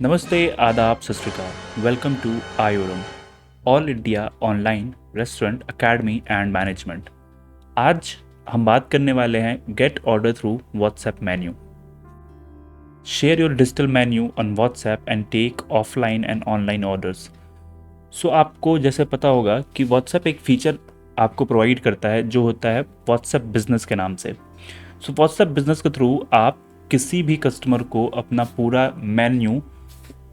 नमस्ते, आदाब, सत श्री अकाल। Welcome to Ayoram, all India online restaurant academy and management. आज हम बात करने वाले हैं get order through WhatsApp menu. Share your digital menu on WhatsApp and take offline and online orders. So आपको जैसे पता होगा कि व्हाट्सएप एक फ़ीचर आपको प्रोवाइड करता है जो होता है व्हाट्सएप बिजनेस के नाम से। सो व्हाट्सएप बिजनेस के थ्रू आप किसी भी कस्टमर को अपना पूरा मेन्यू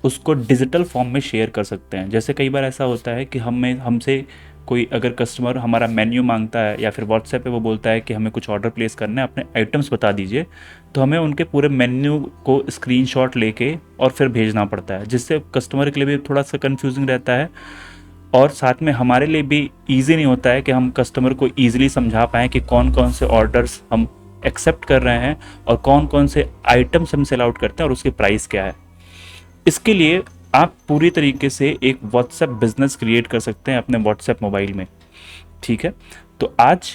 उसको डिजिटल फॉर्म में शेयर कर सकते हैं। जैसे कई बार ऐसा होता है कि हमसे कोई अगर कस्टमर हमारा मेन्यू मांगता है या फिर व्हाट्सएप पे वो बोलता है कि हमें कुछ ऑर्डर प्लेस करना है, अपने आइटम्स बता दीजिए, तो हमें उनके पूरे मेन्यू को स्क्रीनशॉट लेके और फिर भेजना पड़ता है, जिससे कस्टमर के लिए भी थोड़ा सा कन्फ्यूजिंग रहता है और साथ में हमारे लिए भी ईजी नहीं होता है कि हम कस्टमर को ईजिली समझा पाएँ कि कौन कौन से ऑर्डर्स हम एक्सेप्ट कर रहे हैं और कौन कौन से आइटम्स हम सेल आउट करते हैं और उसकी प्राइस क्या है। इसके लिए आप पूरी तरीके से एक व्हाट्सएप बिजनेस क्रिएट कर सकते हैं अपने व्हाट्सएप मोबाइल में। ठीक है, तो आज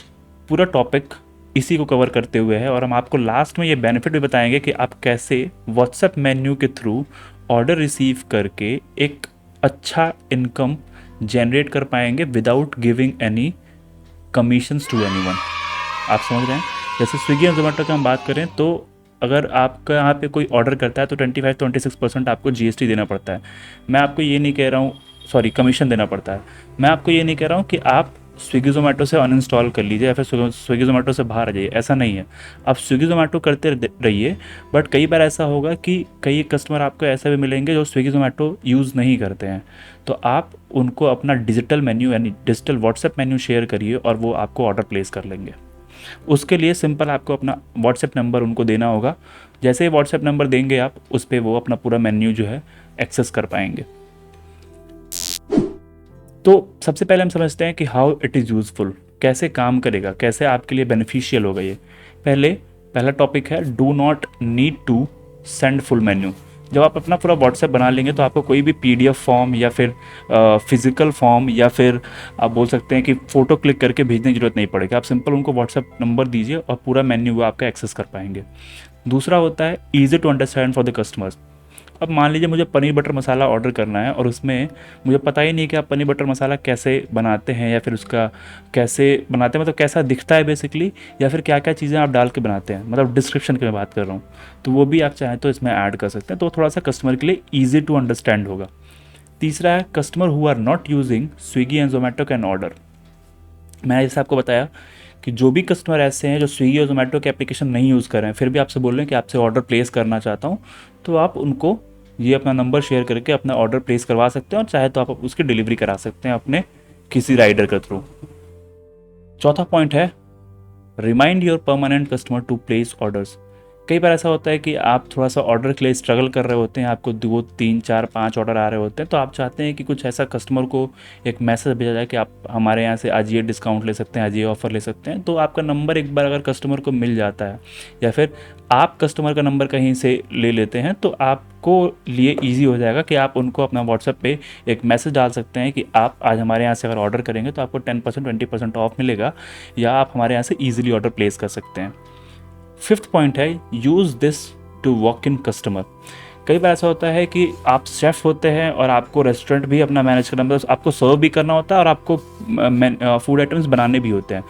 पूरा टॉपिक इसी को कवर करते हुए है और हम आपको लास्ट में ये बेनिफिट भी बताएंगे कि आप कैसे व्हाट्सएप मेन्यू के थ्रू ऑर्डर रिसीव करके एक अच्छा इनकम जनरेट कर पाएंगे without giving any commissions to anyone. आप समझ रहे हैं? जैसे स्विगी और जोमेटो की हम बात करें तो अगर आपका यहाँ पे कोई ऑर्डर करता है तो 25-26% आपको जीएसटी देना पड़ता है। मैं आपको ये नहीं कह रहा हूँ, सॉरी, कमीशन देना पड़ता है। मैं आपको ये नहीं कह रहा हूँ कि आप स्विगी जोमेटो से अनइंस्टॉल कर लीजिए या फिर स्विगी जोमेटो से बाहर आ जाइए, ऐसा नहीं है। आप स्विगी जोमेटो करते रहिए, बट कई बार ऐसा होगा कि कई कस्टमर आपको ऐसे भी मिलेंगे जो स्विगी जोमेटो यूज़ नहीं करते हैं, तो आप उनको अपना डिजिटल मेन्यू यानी डिजिटल व्हाट्सएप मेन्यू शेयर करिए और वो आपको ऑर्डर प्लेस कर लेंगे। उसके लिए सिंपल आपको अपना व्हाट्सएप नंबर उनको देना होगा। जैसे ही व्हाट्सएप नंबर देंगे आप, उस पर वो अपना पूरा मेन्यू जो है एक्सेस कर पाएंगे। तो सबसे पहले हम समझते हैं कि हाउ इट इज़ यूज़फुल, कैसे काम करेगा, कैसे आपके लिए बेनिफिशियल होगा ये। पहला टॉपिक है do not need to send full menu. जब आप अपना पूरा व्हाट्सएप बना लेंगे तो आपको कोई भी पीडीएफ फॉर्म या फिर फिजिकल फॉर्म या फिर आप बोल सकते हैं कि फ़ोटो क्लिक करके भेजने की जरूरत नहीं पड़ेगी। आप सिंपल उनको व्हाट्सएप नंबर दीजिए और पूरा मेन्यू वो आपका एक्सेस कर पाएंगे। दूसरा होता है easy to understand for the customers. अब मान लीजिए मुझे पनीर बटर मसाला ऑर्डर करना है और उसमें मुझे पता ही नहीं कि आप पनीर बटर मसाला कैसे बनाते हैं या फिर उसका कैसे बनाते हैं, मतलब कैसा दिखता है बेसिकली, या फिर क्या क्या चीज़ें आप डाल के बनाते हैं, मतलब डिस्क्रिप्शन की मैं बात कर रहा हूँ, तो वो भी आप चाहें तो इसमें ऐड कर सकते हैं, तो थोड़ा सा कस्टमर के लिए ईजी टू अंडरस्टैंड होगा। तीसरा है customer who are not using Swiggy and Zomato can order. मैंने जैसे आपको बताया कि जो भी कस्टमर ऐसे हैं जो स्विगी और जोमेटो के एप्लीकेशन नहीं यूज़ कर रहे हैं फिर भी आपसे बोल रहे हैं कि आपसे ऑर्डर प्लेस करना चाहता हूँ, तो आप उनको ये अपना नंबर शेयर करके अपना ऑर्डर प्लेस करवा सकते हैं और चाहे तो आप उसकी डिलीवरी करा सकते हैं अपने किसी राइडर के थ्रू। चौथा पॉइंट है remind your permanent customer to place orders. कई बार ऐसा होता है कि आप थोड़ा सा ऑर्डर के लिए स्ट्रगल कर रहे होते हैं, आपको 2 3 4 5 ऑर्डर आ रहे होते हैं, तो आप चाहते हैं कि कुछ ऐसा कस्टमर को एक मैसेज भेजा जाए कि आप हमारे यहाँ से आज ये डिस्काउंट ले सकते हैं, आज ये ऑफ़र ले सकते हैं। तो आपका नंबर एक बार अगर कस्टमर को मिल जाता है या फिर आप कस्टमर का नंबर कहीं से ले लेते हैं तो आपको लिए ईजी हो जाएगा कि आप उनको अपना व्हाट्सएप पे एक मैसेज डाल सकते हैं कि आप आज हमारे यहाँ से अगर ऑर्डर करेंगे तो आपको 10% 20% ऑफ मिलेगा, या आप हमारे यहाँ से ईजिली ऑर्डर प्लेस कर सकते हैं। फिफ्थ पॉइंट है use this to walk in customer. कई बार ऐसा होता है कि आप शेफ़ होते हैं और आपको रेस्टोरेंट भी अपना मैनेज करना होता है, आपको सर्व भी करना होता है और आपको फूड आइटम्स बनाने भी होते हैं।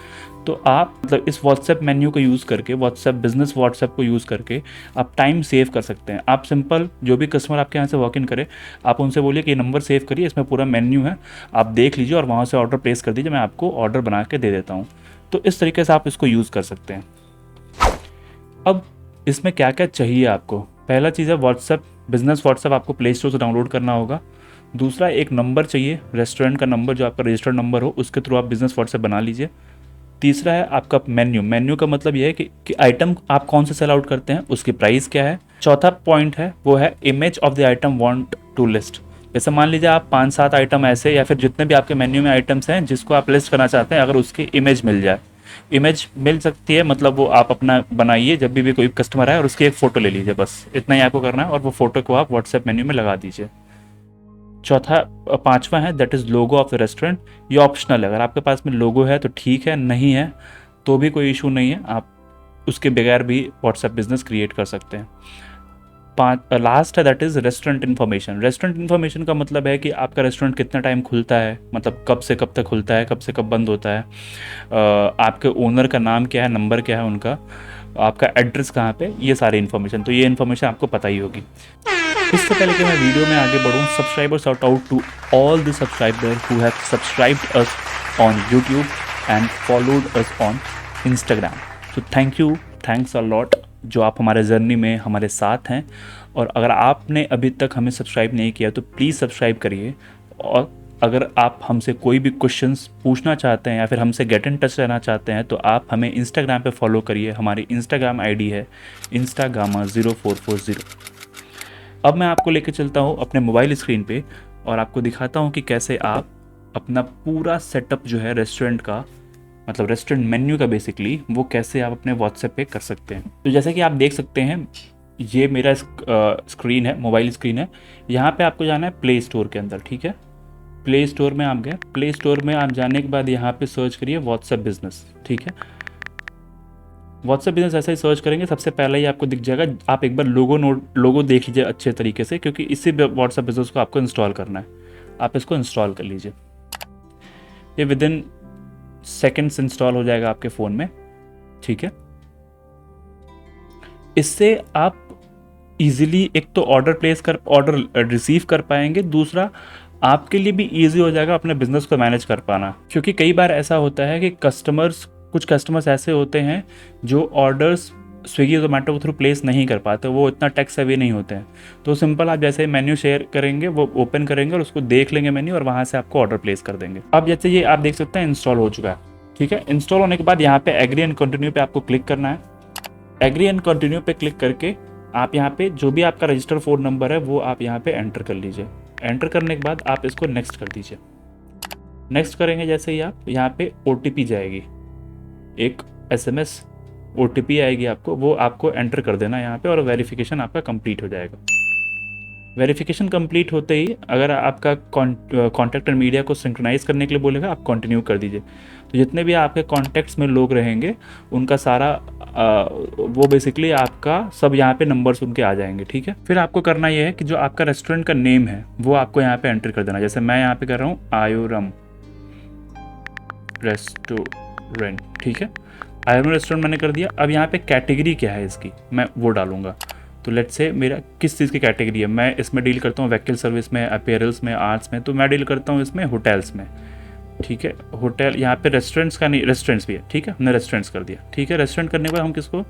तो आप मतलब इस व्हाट्सएप मेन्यू को यूज़ करके, व्हाट्सएप बिजनेस व्हाट्सएप को यूज़ करके आप टाइम सेव कर सकते हैं। आप सिंपल जो भी कस्टमर आपके यहाँ से वॉक इन करे, आप उनसे बोलिए कि ये नंबर सेव करिए, इसमें पूरा मेन्यू है, आप देख लीजिए और वहाँ से ऑर्डर प्लेस कर दीजिए, मैं आपको ऑर्डर बना के दे देता हूँ। तो इस तरीके से आप इसको यूज़ कर सकते हैं। अब इसमें क्या क्या चाहिए आपको? पहला चीज़ है व्हाट्सएप बिजनेस व्हाट्सएप आपको प्ले स्टोर से डाउनलोड करना होगा। दूसरा एक नंबर चाहिए, रेस्टोरेंट का नंबर जो आपका रजिस्टर्ड नंबर हो, उसके थ्रू आप बिजनेस व्हाट्सएप बना लीजिए। तीसरा है आपका मेन्यू। मेन्यू का मतलब ये है कि आइटम आप कौन से सेल आउट करते हैं, उसकी प्राइस क्या है। चौथा पॉइंट है वो है image of the item want to list. जैसे मान लीजिए आप 5-7 आइटम ऐसे या फिर जितने भी आपके मेन्यू में आइटम्स हैं जिसको आप लिस्ट करना चाहते हैं, अगर उसकी इमेज मिल जाए, इमेज मिल सकती है, मतलब वो आप अपना बनाइए, जब भी कोई कस्टमर आए और उसकी एक फ़ोटो ले लीजिए, बस इतना ही आपको करना है और वो फ़ोटो को आप व्हाट्सएप मेन्यू में लगा दीजिए। पांचवा है that is logo of the restaurant. ये ऑप्शनल है, अगर आपके पास में लोगो है तो ठीक है, नहीं है तो भी कोई इशू नहीं है, आप उसके बगैर भी व्हाट्सएप बिजनेस क्रिएट कर सकते हैं। लास्ट है that is restaurant information. Restaurant information का मतलब है कि आपका रेस्टोरेंट कितना टाइम खुलता है, मतलब कब से कब तक खुलता है, कब से कब बंद होता है, आपके ओनर का नाम क्या है, नंबर क्या है उनका, आपका एड्रेस कहाँ पे, ये सारी इन्फॉर्मेशन। तो ये इन्फॉर्मेशन आपको पता ही होगी। इससे पहले कि मैं वीडियो में आगे बढ़ूँ, subscriber shout out to all the subscriber who have subscribed us on YouTube and followed us on Instagram. So thank you, thanks a lot जो आप हमारे जर्नी में हमारे साथ हैं। और अगर आपने अभी तक हमें सब्सक्राइब नहीं किया तो प्लीज़ सब्सक्राइब करिए। और अगर आप हमसे कोई भी क्वेश्चंस पूछना चाहते हैं या फिर हमसे गेट इन टच रहना चाहते हैं तो आप हमें इंस्टाग्राम पे फॉलो करिए। हमारी इंस्टाग्राम आईडी है instagamma0440। अब मैं आपको लेके चलता हूँ अपने मोबाइल स्क्रीन पे और आपको दिखाता हूँ कि कैसे आप अपना पूरा सेटअप जो है रेस्टोरेंट का, मतलब रेस्टोरेंट मेन्यू का बेसिकली, वो कैसे आप अपने व्हाट्सएप पे कर सकते हैं। तो जैसे कि आप देख सकते हैं ये मेरा स्क्रीन है, मोबाइल स्क्रीन है। यहाँ पे आपको जाना है प्ले स्टोर के अंदर, ठीक है। प्ले स्टोर में आप गए, प्ले स्टोर में आप जाने के बाद यहाँ पे सर्च करिए व्हाट्सएप बिजनेस, ठीक है। व्हाट्सएप बिजनेस ऐसे ही सर्च करेंगे, सबसे पहले ही आपको दिख जाएगा। आप एक बार लोगो देख लीजिए अच्छे तरीके से, क्योंकि इसी व्हाट्सएप बिजनेस को आपको इंस्टॉल करना है। आप इसको इंस्टॉल कर लीजिए, ये विद इन सेकेंड्स इंस्टॉल हो जाएगा आपके फ़ोन में, ठीक है। इससे आप इजीली एक तो ऑर्डर रिसीव कर पाएंगे, दूसरा आपके लिए भी इजी हो जाएगा अपने बिजनेस को मैनेज कर पाना। क्योंकि कई बार ऐसा होता है कि कुछ कस्टमर्स ऐसे होते हैं जो ऑर्डर्स स्विगी जोमेटो के थ्रू प्लेस नहीं कर पाते, वो इतना टेक सेवी नहीं होते हैं। तो सिंपल आप जैसे मेन्यू शेयर करेंगे, वो ओपन करेंगे और उसको देख लेंगे मेन्यू, और वहाँ से आपको ऑर्डर प्लेस कर देंगे। अब जैसे ये आप देख सकते हैं इंस्टॉल हो चुका है, ठीक है। इंस्टॉल होने के बाद यहाँ पे एग्री एंड कंटिन्यू पे आपको क्लिक करना है। एग्री एंड कंटिन्यू पे क्लिक करके आप यहाँ पे जो भी आपका रजिस्टर्ड फ़ोन नंबर है वो आप यहाँ पे एंटर कर लीजिए। एंटर करने के बाद आप इसको नेक्स्ट कर दीजिए। नेक्स्ट करेंगे जैसे ही आप यहाँ पे OTP जाएगी, एक SMS OTP आएगी आपको, वो आपको एंटर कर देना यहाँ पे और वेरिफिकेशन आपका कंप्लीट हो जाएगा। वेरिफिकेशन कंप्लीट होते ही अगर आपका कॉन्टैक्ट एंड मीडिया को सिंक्रोनाइज करने के लिए बोलेगा, आप कंटिन्यू कर दीजिए। तो जितने भी आपके कॉन्टैक्ट्स में लोग रहेंगे उनका सारा वो बेसिकली आपका सब यहाँ पे नंबर्स उनके आ जाएंगे, ठीक है। फिर आपको करना ये है कि जो आपका रेस्टोरेंट का नेम है वो आपको यहाँ पे एंटर कर देना। जैसे मैं यहाँ पे कर रहा हूँ आयोरम रेस्टोरेंट, ठीक है। आयोरम रेस्टोरेंट मैंने कर दिया। अब यहाँ पे कैटेगरी क्या है इसकी, मैं वो डालूंगा। तो लेट्स से मेरा किस चीज़ की कैटेगरी है, मैं इसमें डील करता हूँ व्हीकल सर्विस में, अपीयरेंस में, आर्ट्स में, तो मैं डील करता हूँ इसमें होटल्स में, ठीक है। होटल यहाँ पे रेस्टोरेंट्स का नहीं, रेस्टोरेंट्स भी है, ठीक है। हमने रेस्टोरेंट्स कर दिया, ठीक है। रेस्टोरेंट करने के बाद हम किसको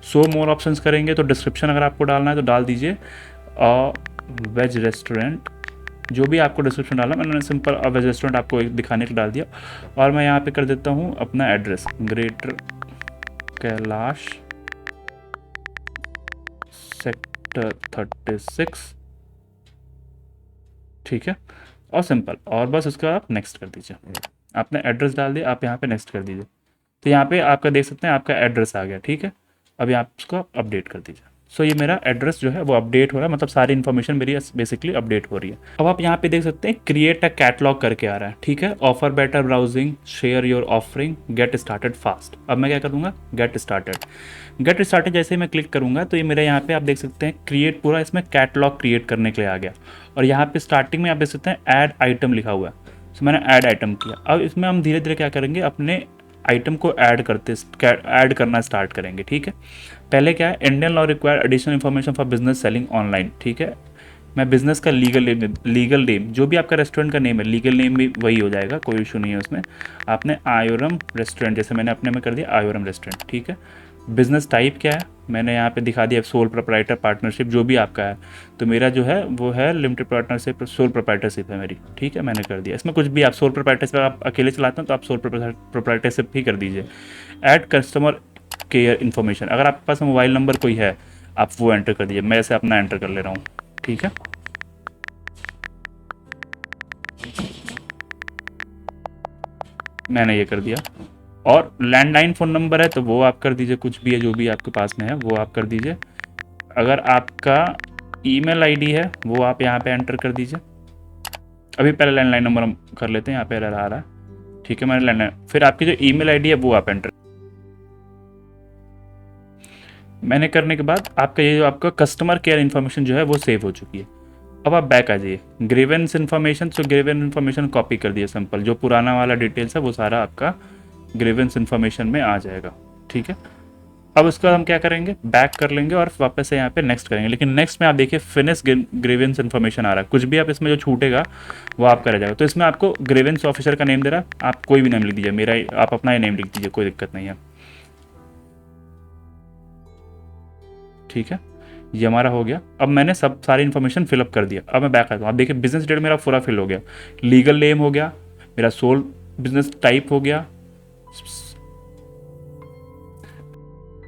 शो मोर ऑप्शंस करेंगे। तो डिस्क्रिप्शन अगर आपको डालना है तो डाल दीजिए वेज रेस्टोरेंट, जो भी आपको डिस्क्रिप्शन डालना, मैंने सिंपल वेज रेस्टोरेंट आपको दिखाने के डाल दिया। और मैं यहाँ पे कर देता हूँ अपना एड्रेस, ग्रेटर कैलाश सेक्टर 36, ठीक है। और सिंपल, और बस उसका आप नेक्स्ट कर दीजिए। आपने एड्रेस डाल दिया, आप यहाँ पे नेक्स्ट कर दीजिए। तो यहाँ पे आपका देख सकते हैं आपका एड्रेस आ गया, ठीक है। अभी आप उसको अपडेट कर दीजिए। सो ये मेरा एड्रेस जो है वो अपडेट हो रहा है, मतलब सारी इन्फॉर्मेशन मेरी बेसिकली अपडेट हो रही है। अब आप यहाँ पे देख सकते हैं क्रिएट अ कैटलॉग करके आ रहा है, ठीक है। Offer better browsing, share your offering, get started fast. अब मैं क्या करूँगा, गेट स्टार्टेड जैसे ही मैं क्लिक करूँगा तो ये मेरा यहाँ पे आप देख सकते हैं क्रिएट, पूरा इसमें कैटलॉग क्रिएट करने के लिए आ गया। और यहाँ पे स्टार्टिंग में आप देख सकते हैं ऐड आइटम लिखा हुआ है, तो मैंने ऐड आइटम किया। अब इसमें हम धीरे धीरे क्या करेंगे, अपने आइटम को ऐड करना स्टार्ट करेंगे, ठीक है। पहले क्या है, Indian law require additional information for business selling online, ठीक है। मैं बिजनेस का लीगल नेम जो भी आपका रेस्टोरेंट का नेम है, लीगल नेम भी वही हो जाएगा, कोई इशू नहीं है उसमें। आपने आयोरम रेस्टोरेंट, जैसे मैंने अपने में कर दिया आयोरम रेस्टोरेंट, ठीक है। बिजनेस टाइप क्या है, मैंने यहाँ पे दिखा दिया सोल प्रोप्राइटर पार्टनरशिप, जो भी आपका है। तो मेरा जो है वो है लिमिटेड पार्टनरशिप, सोल प्रोप्राइटरशिप है मेरी, ठीक है। मैंने कर दिया। इसमें कुछ भी आप सोल प्रोप्राइटरशिप आप अकेले चलाते हैं तो आप सोल प्रोप्राइटरशिप ही कर दीजिए। ऐड कस्टमर केयर इन्फॉर्मेशन, अगर आपके पास मोबाइल नंबर कोई है आप वो एंटर कर दीजिए। मैं ऐसे अपना एंटर कर ले रहा हूँ, ठीक है। मैंने ये कर दिया। और लैंडलाइन फ़ोन नंबर है तो वो आप कर दीजिए, कुछ भी है जो भी आपके पास में है वो आप कर दीजिए। अगर आपका ईमेल आईडी है वो आप यहाँ पे एंटर कर दीजिए। अभी पहले लैंडलाइन नंबर हम कर लेते हैं, यहाँ पे एरर आ रहा है, ठीक है। मैंने लैंडलाइन, फिर आपकी जो ईमेल आईडी है वो आप एंटर। मैंने करने के बाद आपका ये जो आपका कस्टमर केयर इन्फॉर्मेशन जो है वो सेव हो चुकी है। अब आप बैक आ जाइए ग्रीवेंस इन्फॉर्मेशन, तो ग्रीवेंस इन्फॉर्मेशन कॉपी कर दिया सिंपल, जो पुराना वाला डिटेल्स है वो सारा आपका ग्रीवेंस इन्फॉर्मेशन में आ जाएगा। ठीक है, अब उसका हम क्या करेंगे, बैक कर लेंगे और वापस से यहाँ पे नेक्स्ट करेंगे। लेकिन नेक्स्ट में आप देखिए फिनिश ग्रीवेंस इन्फॉर्मेशन आ रहा है, कुछ भी आप इसमें जो छूटेगा वो आपका रह जाएगा। तो इसमें आपको ग्रीवेंस ऑफिसर का नेम दे रहा है, आप कोई भी नेम लिख दीजिए, मेरा आप अपना ही नेम लिख दीजिए, कोई दिक्कत नहीं है। ठीक है, ये हमारा हो गया। अब मैंने सब सारी इन्फॉर्मेशन फिलअप कर दिया। अब मैं बैक आता हूँ, आप देखिए बिजनेस डेट मेरा पूरा फिल हो गया, लीगल नेम हो गया, मेरा सोल बिजनेस टाइप हो गया,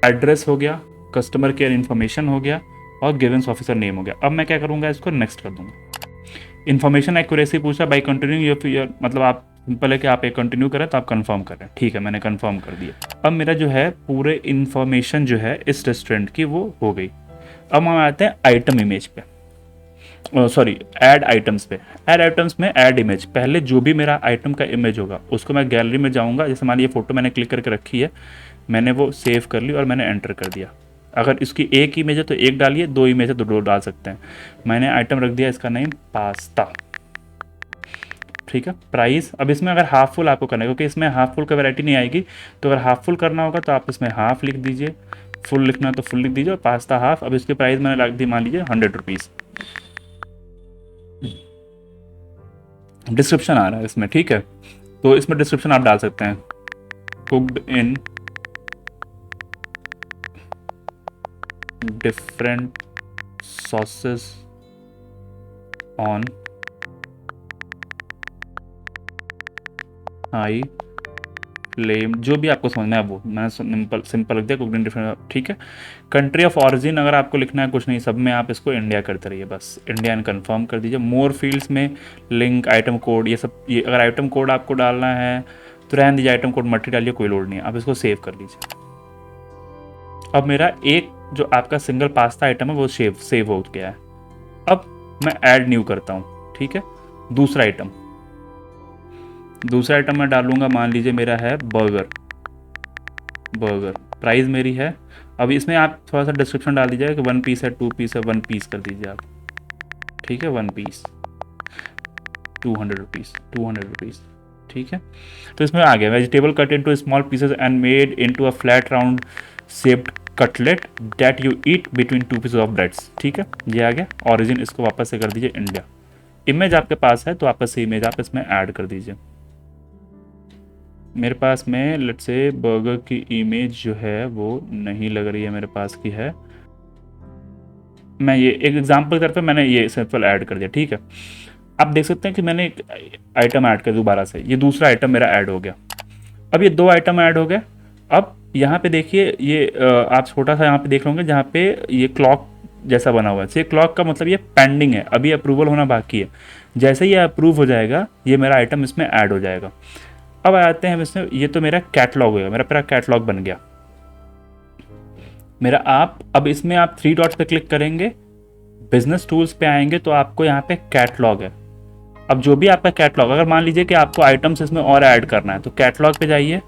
एड्रेस हो गया, कस्टमर केयर इन्फॉर्मेशन हो गया और गिवेंस ऑफिसर नेम हो गया। अब मैं क्या करूँगा, इसको नेक्स्ट कर दूंगा। इन्फॉर्मेशन एक्यूरेसी पूछा, बाई कंटिन्यू योर मतलब आप सिंपल है कि आप एक कंटिन्यू करें तो आप कंफर्म करें। ठीक है, मैंने कंफर्म कर दिया। अब मेरा जो है पूरे इन्फॉर्मेशन जो है इस रेस्टोरेंट की वो हो गई। अब हम आते हैं आइटम इमेज पे, सॉरी ऐड आइटम्स पे। ऐड आइटम्स में ऐड इमेज, पहले जो भी मेरा आइटम का इमेज होगा उसको मैं गैलरी में जाऊंगा। जैसे मान लीजिए फोटो मैंने क्लिक करके रखी है, मैंने वो सेव कर ली और मैंने एंटर कर दिया। अगर इसकी एक इमेज है तो एक डालिए, दो इमेज है तो दो डाल सकते हैं। मैंने आइटम रख दिया इसका नेम पास्ता। ठीक है, प्राइस अब इसमें अगर हाफ फुल आपको करना है, क्योंकि इसमें हाफ फुल का वैरायटी नहीं आएगी, तो अगर हाफ फुल करना होगा तो आप इसमें हाफ लिख दीजिए, फुल लिखना है तो फुल लिख दीजिए और पास्ता हाफ। अब इसकी प्राइस मैंने रख दी मान लीजिए 100 रुपीज़। डिस्क्रिप्शन आ रहा है इसमें, ठीक है, तो इसमें डिस्क्रिप्शन आप डाल सकते हैं, cooked in different sauces on high flame, जो भी आपको समझना है वो मैंने सिंपल सिंपल लिख दिया, कुक्ड इन डिफरेंट। ठीक है, कंट्री ऑफ ऑरिजिन अगर आपको लिखना है कुछ नहीं, सब में आप इसको इंडिया करते रहिए, बस इंडिया एंड कंफर्म कर दीजिए। मोर फील्ड्स में लिंक, आइटम कोड, ये सब, ये अगर आइटम कोड आपको डालना है तो रहने दीजिए, आइटम कोड मत डालिए, कोई लोड नहीं है, आप इसको सेव कर लीजिए। अब मेरा एक जो आपका सिंगल पास्ता आइटम है वो सेव हो गया है। अब मैं ऐड न्यू करता हूँ। ठीक है, दूसरा आइटम मैं डालूंगा, मान लीजिए मेरा है बर्गर। प्राइस मेरी है, अभी इसमें आप थोड़ा सा डिस्क्रिप्शन डाल दीजिएगा कि 1 पीस है, 2 पीस है, 1 पीस कर दीजिए आप। ठीक है, 1 पीस 200 रुपीज़। ठीक है, तो इसमें आ गया vegetable cut into small pieces and made into a flat round shaped cutlet that you eat between 2 pieces of breads. ठीक है, ये आ गया। ऑरिजिन इसको वापस से कर दीजिए इंडिया। इमेज आपके पास है तो वापस से इमेज आप इसमें ऐड कर दीजिए। मेरे पास में लेट्स से बर्गर की इमेज जो है वो नहीं लग रही है, मेरे पास की है, मैं ये एक एग्जांपल के तौर पे मैंने ये सिंपल ऐड कर दिया। ठीक है, आप देख सकते हैं कि मैंने एक आइटम ऐड कर दोबारा से, ये दूसरा आइटम मेरा ऐड हो गया। अब ये 2 आइटम ऐड हो गए। अब यहाँ पे देखिए ये आप छोटा सा यहाँ पे देख लोगे जहाँ पे ये क्लॉक जैसा बना हुआ है, ये क्लॉक का मतलब ये पेंडिंग है, अभी अप्रूवल होना बाकी है। जैसे ये अप्रूव हो जाएगा ये मेरा आइटम इसमें ऐड हो जाएगा। अब आते हैं इसमें, ये तो मेरा कैटलॉग होगा, मेरा पूरा कैटलॉग बन गया मेरा। आप अब इसमें आप 3 डॉट्स पे क्लिक करेंगे, बिजनेस टूल्स पे आएंगे तो आपको यहाँ पे कैटलॉग है। अब जो भी आपका कैटलॉग, अगर मान लीजिए कि आपको आइटम्स इसमें और ऐड करना है तो कैटलॉग पे जाइए,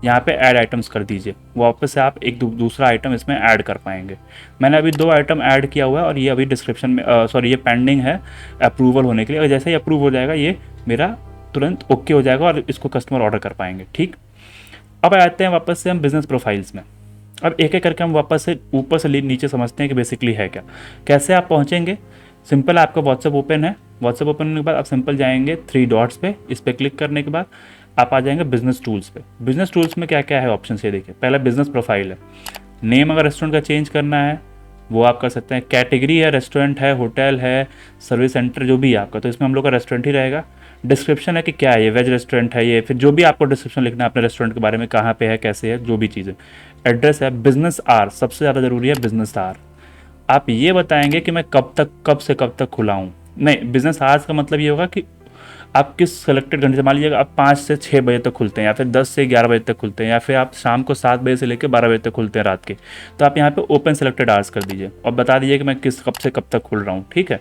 यहाँ पे ऐड आइटम्स कर दीजिए, वापस से आप एक दूसरा आइटम इसमें ऐड कर पाएंगे। मैंने अभी 2 आइटम ऐड किया हुआ है और ये अभी डिस्क्रिप्शन में सॉरी ये पेंडिंग है अप्रूवल होने के लिए। और जैसे ही अप्रूव हो जाएगा ये मेरा तुरंत ओके हो जाएगा और इसको कस्टमर ऑर्डर कर पाएंगे। ठीक, अब आते हैं वापस से हम बिजनेस प्रोफाइल्स में। अब एक एक करके हम वापस से ऊपर से नीचे समझते हैं कि बेसिकली है क्या, कैसे आप पहुंचेंगे। सिंपल आपका व्हाट्सएप ओपन है, व्हाट्सएप ओपन होने के बाद आप सिंपल जाएंगे 3 डॉट्स पे, इस पर क्लिक करने के बाद आप आ जाएंगे बिजनेस टूल्स पे। बिजनेस टूल्स में क्या क्या है ऑप्शन, ये देखिए। पहला बिजनेस प्रोफाइल है, नेम अगर रेस्टोरेंट का चेंज करना है वो आप कर सकते हैं। कैटेगरी है, रेस्टोरेंट है, होटल है, सर्विस सेंटर, जो भी है आपका, तो इसमें हम लोग का रेस्टोरेंट ही रहेगा। डिस्क्रिप्शन है कि क्या है ये, वेज रेस्टोरेंट है ये, फिर जो भी आपको डिस्क्रिप्शन लिखना है अपने रेस्टोरेंट के बारे में, कहाँ पे है, कैसे है, जो भी चीज़ें। एड्रेस है, बिजनेस आवर सबसे ज़्यादा ज़रूरी है, बिजनेस आवर आप ये बताएंगे कि मैं कब से कब तक खुला हूँ। नहीं, बिजनेस आवर्स का मतलब ये होगा कि आप किस सेलेक्टेड घंटे से, मान लीजिएगा आप 5 से 6 बजे तक खुलते हैं, या फिर 10 से 11 बजे तक खुलते हैं, या फिर आप शाम को 7 बजे से लेकर 12 बजे तक खुलते हैं रात के, तो आप यहाँ पे ओपन सेलेक्टेड आवर्स कर दीजिए और बता दीजिए कि मैं कब से कब तक खुल रहा हूँ। ठीक है,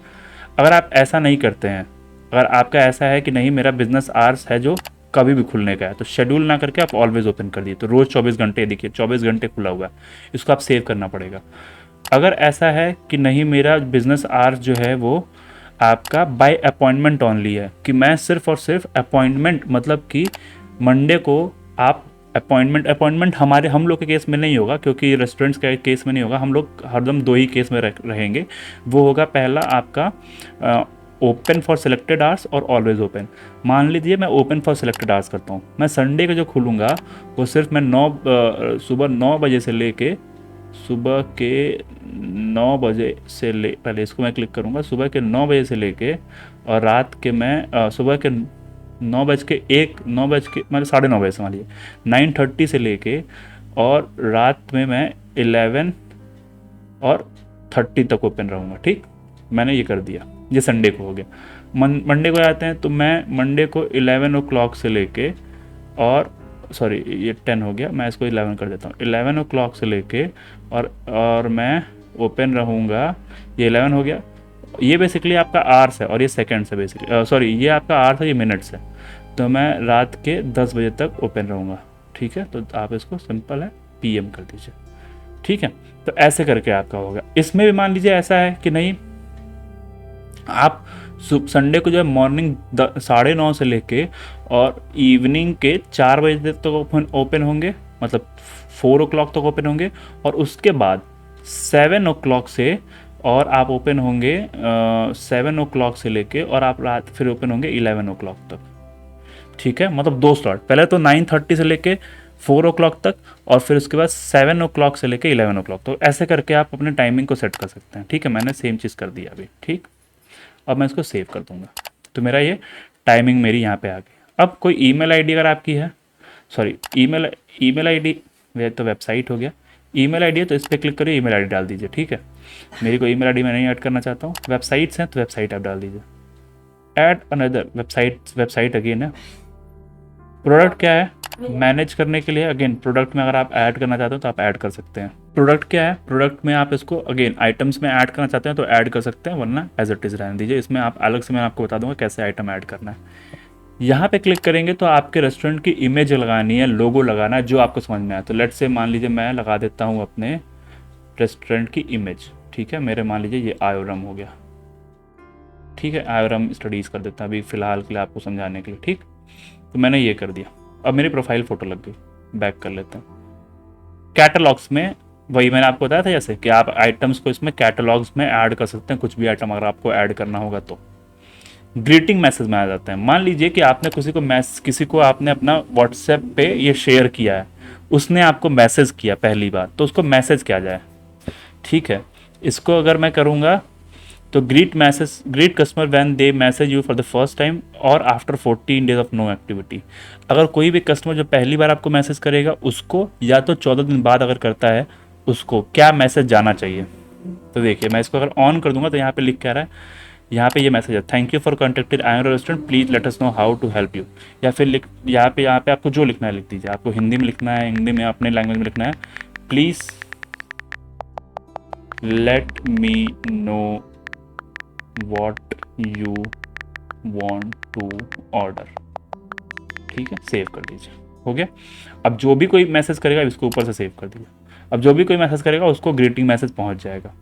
अगर आप ऐसा नहीं करते हैं, अगर आपका ऐसा है कि नहीं मेरा बिजनेस आवर्स है जो कभी भी खुलने का है, तो शेड्यूल ना करके आप ऑलवेज ओपन कर दिए, तो रोज़ 24 घंटे, देखिए 24 घंटे खुला हुआ है, इसको आप सेव करना पड़ेगा। अगर ऐसा है कि नहीं मेरा बिजनेस आवर्स जो है वो आपका बाय अपॉइंटमेंट ओनली है, कि मैं सिर्फ और सिर्फ अपॉइंटमेंट, मतलब कि मंडे को आप अपॉइंटमेंट हमारे हम लोग के केस में नहीं होगा, क्योंकि रेस्टोरेंट्स के केस में नहीं होगा, हम लोग हरदम 2 ही केस में रहेंगे। वो होगा पहला आपका ओपन फॉर सिलेक्टेड आवर्स और ऑलवेज ओपन। मान लीजिए मैं ओपन फॉर सिलेक्टेड आवर्स करता हूँ, मैं संडे को जो खुलूँगा वो सिर्फ मैं सुबह 9 बजे से लेके सुबह के 9 बजे से ले पहले इसको मैं क्लिक करूँगा, सुबह के 9 बजे से लेके और रात के मैं सुबह के 9 बज के मतलब 9:30 बजे से मान लीजिए 9:30 से लेके और रात में मैं 11:30 तक ओपन रहूँगा। ठीक, मैंने ये कर दिया, ये संडे को हो गया। मंडे को आते हैं तो मैं मंडे को 11 से लेके और सॉरी ये 10 हो गया, मैं इसको 11 कर देता हूँ, 11 से लेके और मैं ओपन रहूँगा, ये 11 हो गया। ये बेसिकली आपका आवर्स है और ये सेकंड्स है बेसिकली, सॉरी ये आपका आवर्स है, ये मिनट्स है। तो मैं रात के 10 बजे तक ओपन रहूँगा। ठीक है, तो आप इसको सिंपल है PM कर दीजिए। ठीक है, तो ऐसे करके आपका होगा। इसमें भी मान लीजिए ऐसा है कि नहीं, आप संडे को जो है मॉर्निंग 9:30 से लेके और इवनिंग के 4 बजे तक ओपन होंगे, मतलब 4 o'clock तक ओपन होंगे, और उसके बाद 7 o'clock से और आप ओपन होंगे 7 o'clock से लेके और आप रात फिर ओपन होंगे 11 o'clock तक। ठीक है, मतलब 2 स्लॉट, पहले तो 9:30 से लेके 4 o'clock तक और फिर उसके बाद 7 o'clock से लेके 11 o'clock। तो ऐसे करके आप अपने टाइमिंग को सेट कर सकते हैं। ठीक है, मैंने सेम चीज़ कर दिया अभी। ठीक, अब मैं इसको सेव कर दूंगा, तो मेरा ये टाइमिंग मेरी यहाँ पे आ गई। अब कोई ईमेल आईडी अगर आपकी है, सॉरी ईमेल आईडी, वे तो वेबसाइट हो गया, ईमेल आईडी है तो इस पर क्लिक करिए, ईमेल आईडी डाल दीजिए। ठीक है, मेरी कोई ईमेल आईडी मैं नहीं ऐड करना चाहता हूँ। वेबसाइट्स हैं तो वेबसाइट आप डाल दीजिए, ऐड अनदर वेबसाइट अगेन है। प्रोडक्ट क्या है मैनेज करने के लिए, अगेन प्रोडक्ट में अगर आप ऐड करना चाहते हो तो आप ऐड कर सकते हैं। प्रोडक्ट क्या है, प्रोडक्ट में आप इसको अगेन आइटम्स में ऐड करना चाहते हैं तो ऐड कर सकते हैं, वरना एज इट इज़ रहने दीजिए। इसमें आप अलग से मैं आपको बता दूंगा कैसे आइटम ऐड करना है। यहाँ पे क्लिक करेंगे तो आपके रेस्टोरेंट की इमेज लगानी है, लोगो लगाना है, जो आपको समझ में आए। तो लेट्स से मान लीजिए मैं लगा देता हूँ अपने रेस्टोरेंट की इमेज। ठीक है, मेरे मान लीजिए ये आयोरम हो गया। ठीक है, आयोरम स्टडीज़ कर देता हूँ अभी फ़िलहाल के लिए आपको समझाने के लिए। ठीक, तो मैंने ये कर दिया। अब मेरी प्रोफाइल फ़ोटो लग गई, बैक कर लेते हैं। कैटलॉग्स में वही मैंने आपको बताया था, जैसे कि आप आइटम्स को इसमें कैटलॉग्स में ऐड कर सकते हैं, कुछ भी आइटम अगर आपको ऐड करना होगा तो। ग्रीटिंग मैसेज में आ जाते हैं। मान लीजिए कि आपने किसी को आपने अपना व्हाट्सएप पे ये शेयर किया है, उसने आपको मैसेज किया पहली बार, तो उसको मैसेज किया जाए। ठीक है, इसको अगर मैं करूँगा तो greet customer when they message you for the first time और after 14 days of no activity. अगर कोई भी कस्टमर जो पहली बार आपको मैसेज करेगा उसको, या तो 14 दिन बाद अगर करता है उसको, क्या मैसेज जाना चाहिए। तो देखिए मैं इसको अगर ऑन कर दूंगा तो यहाँ पे लिख क्या रहा है, यहाँ पे ये मैसेज है, thank you for contacted Ayoram restaurant, please let us know how to help you. या फिर यहाँ पे आपको जो लिखना है लिख दीजिए, आपको हिंदी में लिखना है, हिंदी में अपने लैंग्वेज में लिखना है, please let me know what you want to order। ठीक है, सेव कर दीजिए, हो गया। अब जो भी कोई मैसेज करेगा इसको ऊपर से सेव कर दीजिए। अब जो भी कोई मैसेज करेगा उसको ग्रीटिंग मैसेज पहुंच जाएगा।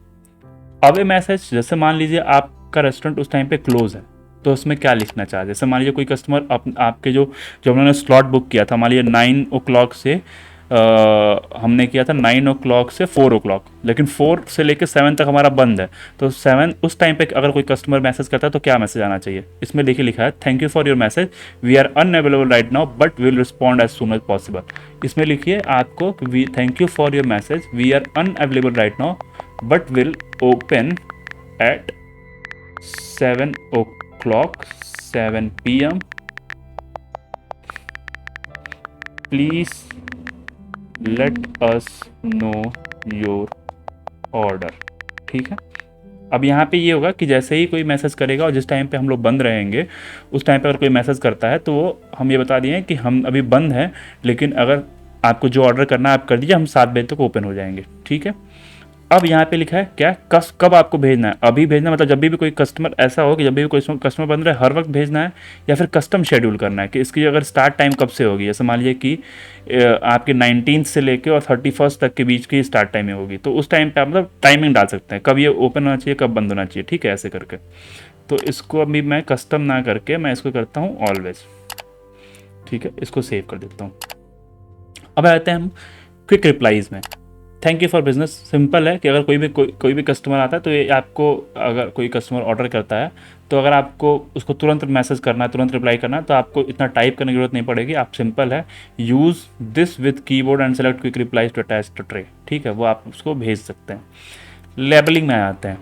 अब ये मैसेज, जैसे मान लीजिए आपका रेस्टोरेंट उस टाइम पे क्लोज है, तो उसमें क्या लिखना चाहिए। जैसे मान लीजिए कोई कस्टमर आपके जो उन्होंने स्लॉट बुक किया था, मान लीजिए 9 o'clock से हमने किया था 9 o'clock से 4 o'clock, लेकिन 4 से लेकर 7 तक हमारा बंद है, तो 7 उस टाइम पे अगर कोई कस्टमर मैसेज करता है तो क्या मैसेज आना चाहिए। इसमें देखिए लिखा है, thank you for your message, we are unavailable right now but will respond as soon as possible. इसमें लिखिए आपको, thank you for your message, we are unavailable right now but will open at 7 o'clock 7 PM, please let us know your order. ठीक है, अब यहाँ पे ये होगा कि जैसे ही कोई मैसेज करेगा और जिस टाइम पे हम लोग बंद रहेंगे उस टाइम पे अगर कोई मैसेज करता है तो वो हम ये बता दिए कि हम अभी बंद हैं, लेकिन अगर आपको जो ऑर्डर करना है आप कर दीजिए, हम 7 बजे तक ओपन हो जाएंगे। ठीक है, अब यहाँ पे लिखा है क्या, कब आपको भेजना है, अभी भेजना मतलब जब भी कोई कस्टमर ऐसा हो कि जब भी कोई कस्टमर बन रहा है हर वक्त भेजना है, या फिर कस्टम शेड्यूल करना है कि इसकी अगर स्टार्ट टाइम कब से होगी। जैसे मान लीजिए कि आपके 19 से लेके और 31 तक के बीच की स्टार्ट टाइमिंग होगी, तो उस टाइम पे आप मतलब टाइमिंग डाल सकते हैं कब ये ओपन होना चाहिए कब बंद होना चाहिए, ठीक है, ऐसे करके। तो इसको अभी मैं कस्टम ना करके मैं इसको करता हूँ ऑलवेज, ठीक है, इसको सेव कर देता हूँ। अब आते हैं हम क्विक रिप्लाईज में। Thank you for business simple है कि अगर कोई भी कस्टमर आता है तो ये आपको, अगर कोई कस्टमर ऑर्डर करता है तो अगर आपको उसको तुरंत मैसेज करना है, तुरंत रिप्लाई करना है, तो आपको इतना टाइप करने की जरूरत नहीं पड़ेगी। आप सिंपल है use this with keyboard and select quick replies to attach to tray, ठीक है, वो आप उसको भेज सकते हैं। लेबलिंग में आते हैं।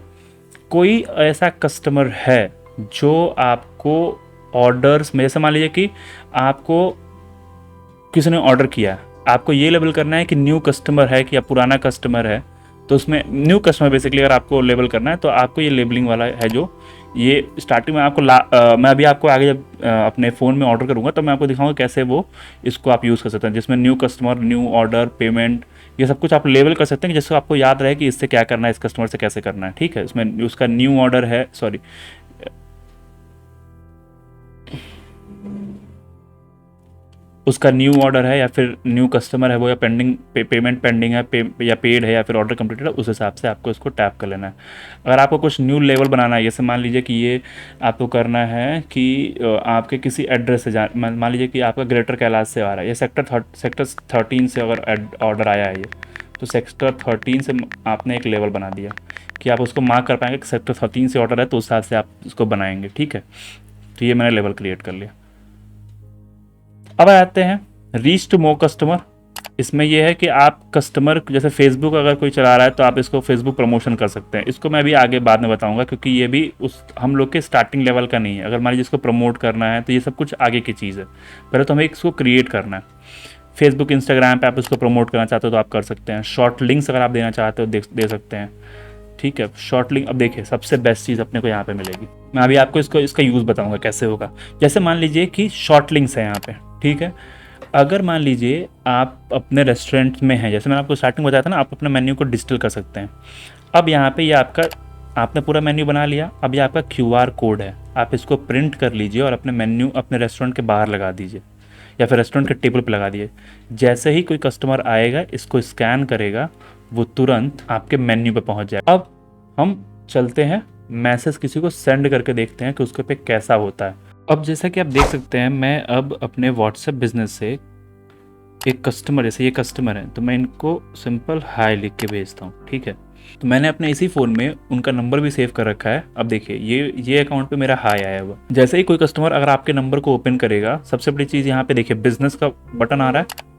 कोई ऐसा कस्टमर है जो आपको ऑर्डर्स में, जैसे मान लीजिए कि आपको किसी ने ऑर्डर किया है, आपको ये लेबल करना है कि न्यू कस्टमर है कि या पुराना कस्टमर है। तो उसमें न्यू कस्टमर बेसिकली अगर आपको लेबल करना है तो आपको ये लेबलिंग वाला है, जो ये स्टार्टिंग में आपको मैं अभी आपको आगे जब अपने फ़ोन में ऑर्डर करूँगा तो मैं आपको दिखाऊंगा कैसे वो इसको आप यूज़ कर सकते हैं, जिसमें new customer, new order, payment, ये सब कुछ आप लेबल कर सकते हैं कि जिससे आपको याद रहे कि इससे क्या करना है, इस कस्टमर से कैसे करना है, ठीक है। इसमें उसका न्यू ऑर्डर है, सॉरी, उसका न्यू ऑर्डर है या फिर न्यू कस्टमर है वो, या पेंडिंग पेमेंट पेंडिंग है, या पेड है, या फिर ऑर्डर कंप्लीटेड है, उस हिसाब से आपको इसको टैप कर लेना है। अगर आपको कुछ न्यू लेवल बनाना है, जैसे मान लीजिए कि ये आपको करना है कि आपके किसी एड्रेस से मान लीजिए कि आपका ग्रेटर कैलाश से आ रहा है, ये सेक्टर 13 से अगर ऑर्डर आया है ये, तो सेक्टर 13 से आपने एक लेवल बना दिया कि आप उसको मार्क कर पाएंगे कि सेक्टर 13 से ऑर्डर है, तो उस हिसाब से आप उसको बनाएंगे, ठीक है। तो ये मैंने लेवल क्रिएट कर लिया। अब आते हैं रीच टू मोर कस्टमर। इसमें यह है कि आप कस्टमर, जैसे फेसबुक अगर कोई चला रहा है तो आप इसको फेसबुक प्रमोशन कर सकते हैं। इसको मैं भी आगे बाद में बताऊंगा क्योंकि ये भी उस हम लोग के स्टार्टिंग लेवल का नहीं है। अगर मान लीजिए इसको प्रमोट करना है तो ये सब कुछ आगे की चीज़ है, पहले तो हमें इसको क्रिएट करना है। फेसबुक, इंस्टाग्राम पे आप इसको प्रमोट करना चाहते हो तो आप कर सकते हैं। शॉर्ट लिंक्स अगर आप देना चाहते हो दे सकते हैं, ठीक है। शॉर्ट लिंक, अब देखिए सबसे बेस्ट चीज़ अपने को यहाँ पे मिलेगी। मैं अभी आपको इसका यूज़ बताऊंगा कैसे होगा। जैसे मान लीजिए कि शॉर्ट लिंक्स है यहाँ पे, ठीक है। अगर मान लीजिए आप अपने रेस्टोरेंट में हैं, जैसे मैंने आपको स्टार्टिंग बताया था ना, आप अपने मेन्यू को डिजिटल कर सकते हैं। अब यहाँ पे ये आपने पूरा मेन्यू बना लिया। अब ये आपका QR कोड है, आप इसको प्रिंट कर लीजिए और अपने मेन्यू अपने रेस्टोरेंट के बाहर लगा दीजिए या फिर रेस्टोरेंट के टेबल पर लगा दिए। जैसे ही कोई कस्टमर आएगा, इसको स्कैन करेगा, वो तुरंत आपके मेन्यू पे पहुँच जाएगा। अब हम चलते हैं मैसेज किसी को सेंड करके देखते हैं कि उसके पे कैसा होता है। अब जैसा कि आप देख सकते हैं, मैं अब अपने व्हाट्सएप बिजनेस से एक कस्टमर, जैसे ये कस्टमर है, तो मैं इनको सिंपल हाय लिख के भेजता हूँ, ठीक है। तो मैंने अपने इसी फ़ोन में उनका नंबर भी सेव कर रखा है। अब देखिए ये अकाउंट पे मेरा हाय आया हुआ। जैसे ही कोई कस्टमर अगर आपके नंबर को ओपन करेगा, सबसे बड़ी चीज़ यहाँ पे देखिए बिजनेस का बटन आ रहा है।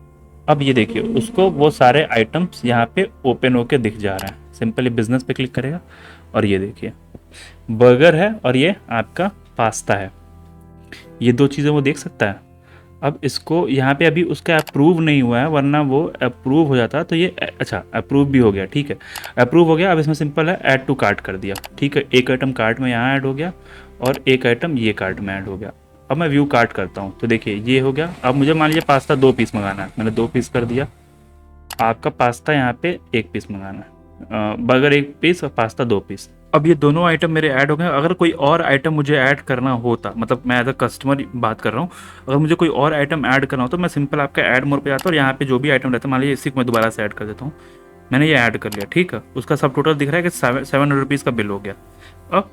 अब ये देखिए उसको वो सारे आइटम्स यहाँ पे ओपन होके दिख जा रहे हैं। सिंपली बिजनेस पे क्लिक करेगा और ये देखिए बर्गर है और ये आपका पास्ता है, ये दो चीज़ें वो देख सकता है। अब इसको यहाँ पे अभी उसका अप्रूव नहीं हुआ है, वरना वो अप्रूव हो जाता तो ये अच्छा अप्रूव भी हो गया, ठीक है, अप्रूव हो गया। अब इसमें सिंपल है ऐड टू कार्ट कर दिया, ठीक है। एक आइटम कार्ट में यहाँ ऐड हो गया और एक आइटम ये कार्ट में ऐड हो गया। अब मैं व्यू कार्ट करता हूँ तो देखिए ये हो गया। अब मुझे मान लीजिए पास्ता 2 पीस मंगाना है, मैंने 2 पीस कर दिया। आपका पास्ता यहाँ पे 1 पीस मंगाना है, बर्गर 1 पीस और पास्ता 2 पीस। अब ये दोनों आइटम मेरे ऐड हो गए। अगर कोई और आइटम मुझे ऐड करना होता, मतलब मैं एज अ कस्टमर बात कर रहा हूँ, अगर मुझे कोई और आइटम ऐड करना हो तो मैं सिंपल आपका ऐड मोड पे जाता हूँ और यहाँ पे जो भी आइटम रहता है, मान लीजिए इसी को मैं दोबारा से ऐड कर देता हूँ। मैंने ये ऐड कर लिया, ठीक है। उसका सब टोटल दिख रहा है कि 700 रुपीज़ का बिल हो गया। अब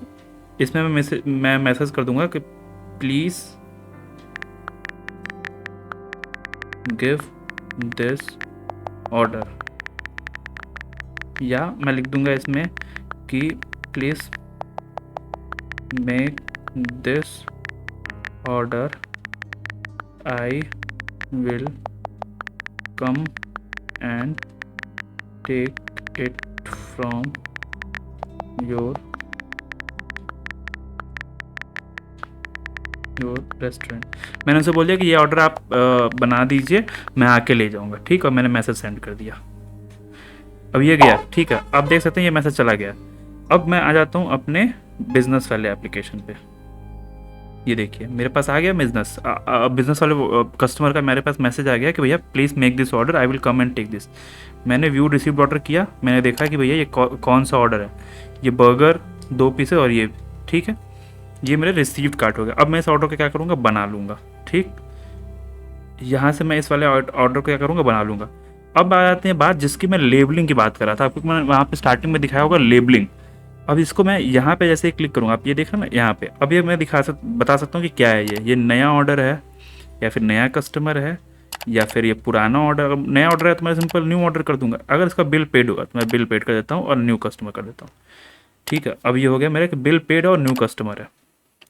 इसमें मैं मैसेज कर दूंगा कि प्लीज़ गिव दिस ऑर्डर, या मैं लिख दूंगा इसमें कि please make this order, I will come and take it from your restaurant. मैंने उनसे बोल दिया कि ये ऑर्डर आप बना दीजिए, मैं आके ले जाऊंगा, ठीक है। और मैंने मैसेज सेंड कर दिया। अब ये गया, ठीक है। आप देख सकते हैं ये मैसेज चला गया। अब मैं आ जाता हूँ अपने बिजनेस वाले एप्लीकेशन पे। ये देखिए मेरे पास आ गया बिजनेस बिजनेस वाले कस्टमर का मेरे पास मैसेज आ गया कि भैया please make this order, I will come and take this. मैंने व्यू रिसीव्ड ऑर्डर किया, मैंने देखा कि भैया ये कौन सा ऑर्डर है, ये बर्गर 2 पीसेस और ये, ठीक है, ये मेरे रिसीव्ड कार्ट हो गया। अब मैं इस ऑर्डर को क्या करूँगा, बना लूँगा। ठीक, यहाँ से मैं इस वाले ऑर्डर को क्या करूँगा, बना लूँगा। अब आ जाते हैं बात जिसकी मैं लेबलिंग की बात कर रहा था आपको, मैंने वहाँ पे स्टार्टिंग में दिखाया होगा लेबलिंग। अब इसको मैं यहाँ पे जैसे क्लिक करूँगा, आप ये देख रहे हैं ना यहाँ पे, अब ये मैं बता सकता हूँ कि क्या है ये नया ऑर्डर है या फिर नया कस्टमर है या फिर ये पुराना ऑर्डर। अगर नया ऑर्डर है तो मैं सिंपल न्यू ऑर्डर कर दूंगा। अगर इसका बिल पेड होगा तो मैं बिल पेड कर देता हूँ और न्यू कस्टमर कर देता हूँ। ठीक है, अब ये हो गया मेरा कि बिल पेड और न्यू कस्टमर है।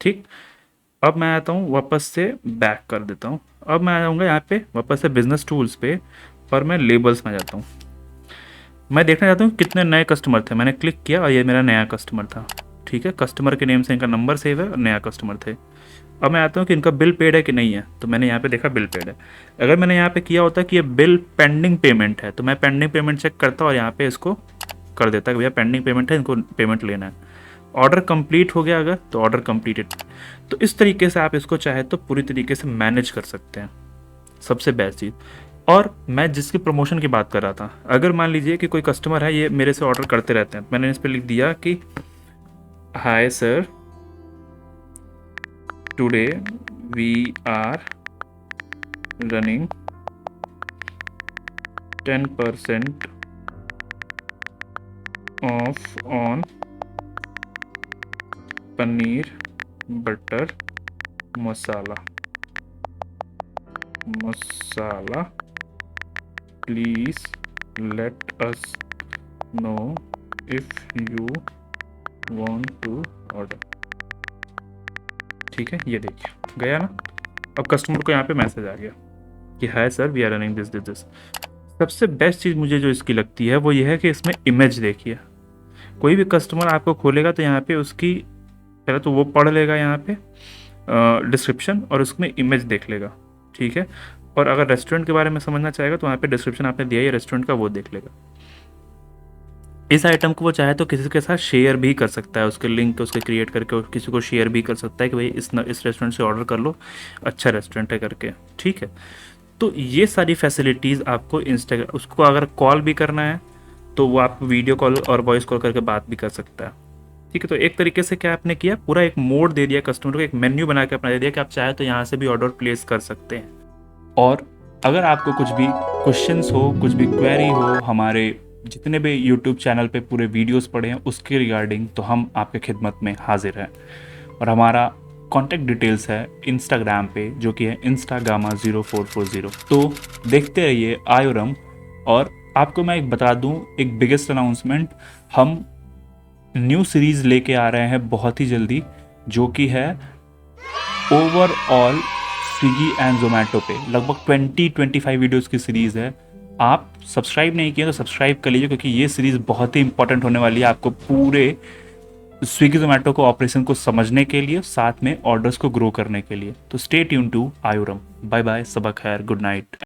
ठीक, अब मैं आता हूँ वापस से बैक कर देता हूँ। अब मैं आ जाऊँगा यहाँ पे वापस से बिजनेस टूल्स पे और मैं लेबल्स में जाता हूँ। मैं देखना चाहता हूँ कितने नए कस्टमर थे। मैंने क्लिक किया और ये मेरा नया कस्टमर था। ठीक है, कस्टमर के नेम से इनका नंबर सेव है और नया कस्टमर थे। अब मैं आता हूँ कि इनका बिल पेड है कि नहीं है, तो मैंने यहाँ पे देखा बिल पेड है। अगर मैंने यहाँ पे किया होता कि ये बिल पेंडिंग पेमेंट है तो मैं पेंडिंग पेमेंट चेक करता और यहाँ पे इसको कर देता कि भैया पेंडिंग पेमेंट है, इनको पेमेंट लेना है। ऑर्डर कंप्लीट हो गया अगर, तो ऑर्डर कंप्लीटेड। तो इस तरीके से आप इसको चाहे तो पूरी तरीके से मैनेज कर सकते हैं, सबसे बेस्ट चीज़। और मैं जिसकी प्रमोशन की बात कर रहा था, अगर मान लीजिए कि कोई कस्टमर है, ये मेरे से ऑर्डर करते रहते हैं, मैंने इस पर लिख दिया कि hi sir, today we are running 10% off on paneer butter masala please let us know if you want to order. ठीक है, ये देखिए गया ना। अब कस्टमर को यहाँ पे मैसेज आ गया कि hi sir, we are running this this this. सबसे बेस्ट चीज़ मुझे जो इसकी लगती है वो ये है कि इसमें इमेज देखिए। कोई भी कस्टमर आपको खोलेगा तो यहाँ पे उसकी पहले तो वो पढ़ लेगा यहाँ पे डिस्क्रिप्शन और उसमें इमेज देख लेगा। ठीक है, और अगर रेस्टोरेंट के बारे में समझना चाहेगा तो वहाँ पे डिस्क्रिप्शन आपने दिया है रेस्टोरेंट का, वो देख लेगा। इस आइटम को वो चाहे तो किसी के साथ शेयर भी कर सकता है, उसके लिंक उसके क्रिएट करके और किसी को शेयर भी कर सकता है कि भाई इस रेस्टोरेंट से ऑर्डर कर लो, अच्छा रेस्टोरेंट है करके। ठीक है, तो ये सारी फैसिलिटीज़ आपको इंस्टाग्राम, उसको अगर कॉल भी करना है तो वो आप वीडियो कॉल और वॉइस कॉल करके बात भी कर सकता है। ठीक है, तो एक तरीके से क्या आपने किया, पूरा एक मोड दे दिया कस्टमर को, एक मेन्यू बना के अपना दे दिया कि आप चाहे तो यहाँ से भी ऑर्डर प्लेस कर सकते हैं। और अगर आपको कुछ भी क्वेश्चंस हो, कुछ भी क्वेरी हो, हमारे जितने भी यूट्यूब चैनल पे पूरे वीडियोस पड़े हैं उसके रिगार्डिंग, तो हम आपके खिदमत में हाजिर हैं। और हमारा कॉन्टैक्ट डिटेल्स है इंस्टाग्राम पे, जो कि है instagama0440। तो देखते रहिए आयोरम। और आपको मैं एक बता दूं, एक बिगेस्ट अनाउंसमेंट, हम न्यू सीरीज़ लेके आ रहे हैं बहुत ही जल्दी, जो कि है ओवरऑल स्विगी एंड जोमेटो पे। लगभग 20-25 वीडियोज़ की सीरीज़ है। आप सब्सक्राइब नहीं किए तो सब्सक्राइब कर लीजिए, क्योंकि ये सीरीज़ बहुत ही इंपॉर्टेंट होने वाली है आपको पूरे स्विगी जोमेटो को ऑपरेशन को समझने के लिए, साथ में ऑर्डर्स को ग्रो करने के लिए। तो stay tune to Ayoram. Bye bye, सबक खैर, गुड नाइट।